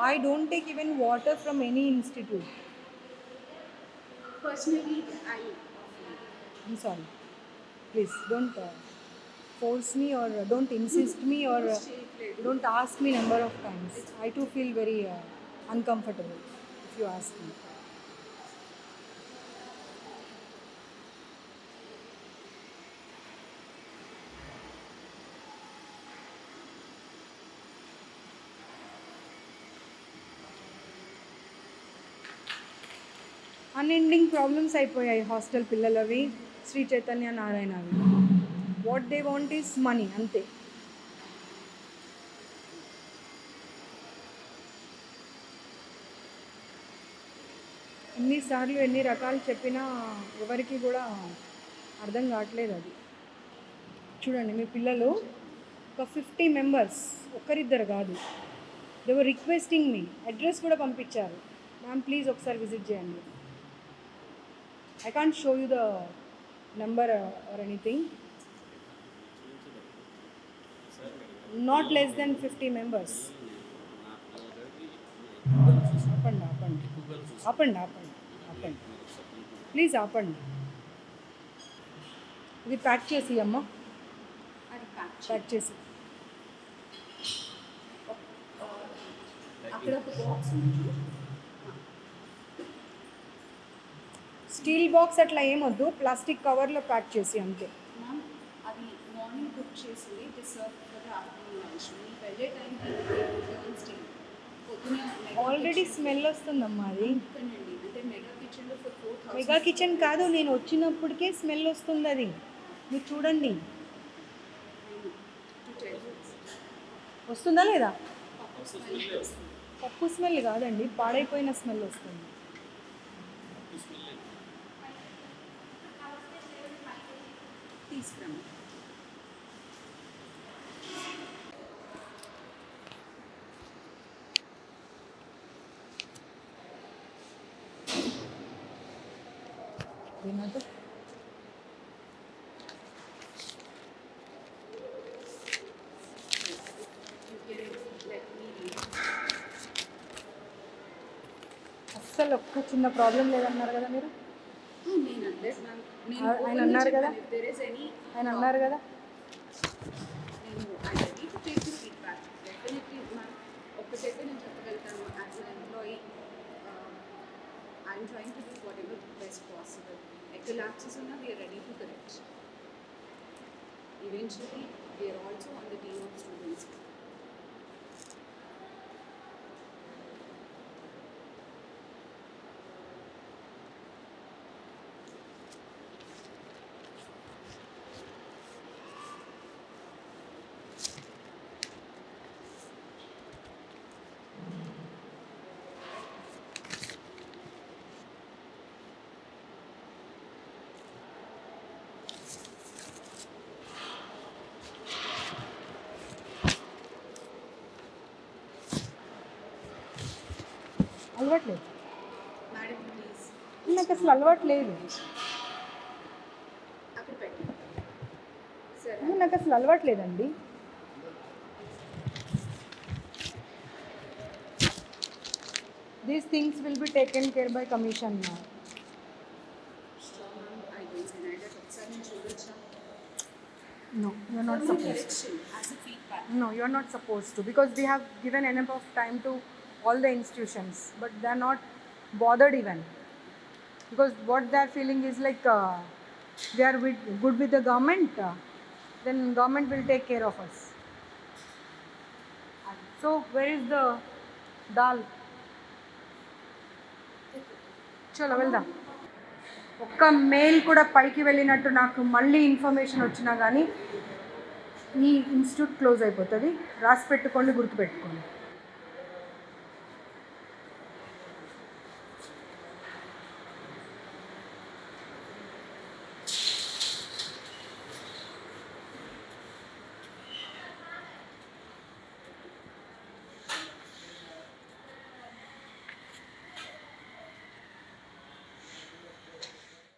I don't take even water from any institute. Personally, I'm sorry. Please don't force me or don't insist me or don't ask me number of times. I too feel very uncomfortable if you ask me. Unending problems అయిపోయాయి hostel పిల్లలవి, శ్రీ చైతన్య నారాయణవి. What they want is money, అంతే. ఎన్నిసార్లు ఎన్ని రకాలు చెప్పినా ఎవరికి కూడా అర్థం కావట్లేదు అది. చూడండి మీ పిల్లలు ఒక 50 మెంబర్స్, ఒక్కరిద్దరు కాదు, they were requesting me, address కూడా పంపించారు, మ్యామ్ ప్లీజ్ ఒకసారి విజిట్ చేయండి. I can't show you the number or anything. Not less than 50 members. ఆపండి ఆపండి ఆపండి ఆపండి ఆపండి ప్లీజ్ ఆపండి. ఇది ప్యాక్ చేసి అమ్మ, అది ప్యాక్ చేసి. అక్కడ ఒక బాక్స్ ఉంది. స్టీల్ బాక్స్ అట్లా ఏమొద్దు, ప్లాస్టిక్ కవర్లో ప్యాక్ చేసి అంతే. మ్యామ్ అది మార్నింగ్ కుక్ చేసింది, it is serve for the afternoon lunch. మీకు వెళ్ళే టైంకి స్టీల్ పొద్దునే ఆల్రెడీ స్మెల్ వస్తుందమ్మా అది. అండి, అంటే మెగా కిచెన్లో ఫర్ 4,000. మెగా కిచెన్ కాదు, నేను వచ్చినప్పటికే స్మెల్ వస్తుంది అది. మీరు చూడండి వస్తుందా లేదా. పప్పు స్మెల్ కాదండి, పాడైపోయిన స్మెల్ వస్తుంది. తీసుకురాము. ఏమంటే అస్సలు ఒక్క చిన్న ప్రాబ్లం లేదన్నారు కదా మీరు. నేను అడ్రస్ మ్యామ్, నేను ఆయన అన్నారు కదా, there is any ఆయన అన్నారు కదా. నేను I ready to take the feedback definitely ma'am. ఒక్కటైతే నేను చెప్పగలుగుతాను, as an employee I'm trying to do whatever best possible. ఎక్కడ ల్యాప్సెస్ ఉన్నా we're ready to correct. Eventually we're also on the team of students. అలవాట్లేదు madam please నాకు అసలు అలవాట్లేదు. అక్కడ పెట్టి సరే. నాకు అసలు అలవాట్లేదండి. These things will be taken care by commission. I don't deny that. ఒకసారి నేను చూడొచ్చా? No, you are not supposed to. Correction as a feedback. No, you are not supposed to, because we have given enough of time to all the institutions, but they are not bothered even, because what they are feeling is like they are good with the government, then government will take care of us. So where is the dal? చలో వెళ్దాం. ఒక్క mail కూడా పైకి వెళ్ళినట్టు నాకు మళ్ళీ information వచ్చినా కానీ ఈ ఇన్స్టిట్యూట్ క్లోజ్ అయిపోతుంది. రాసి పెట్టుకోండి, గుర్తుపెట్టుకోండి.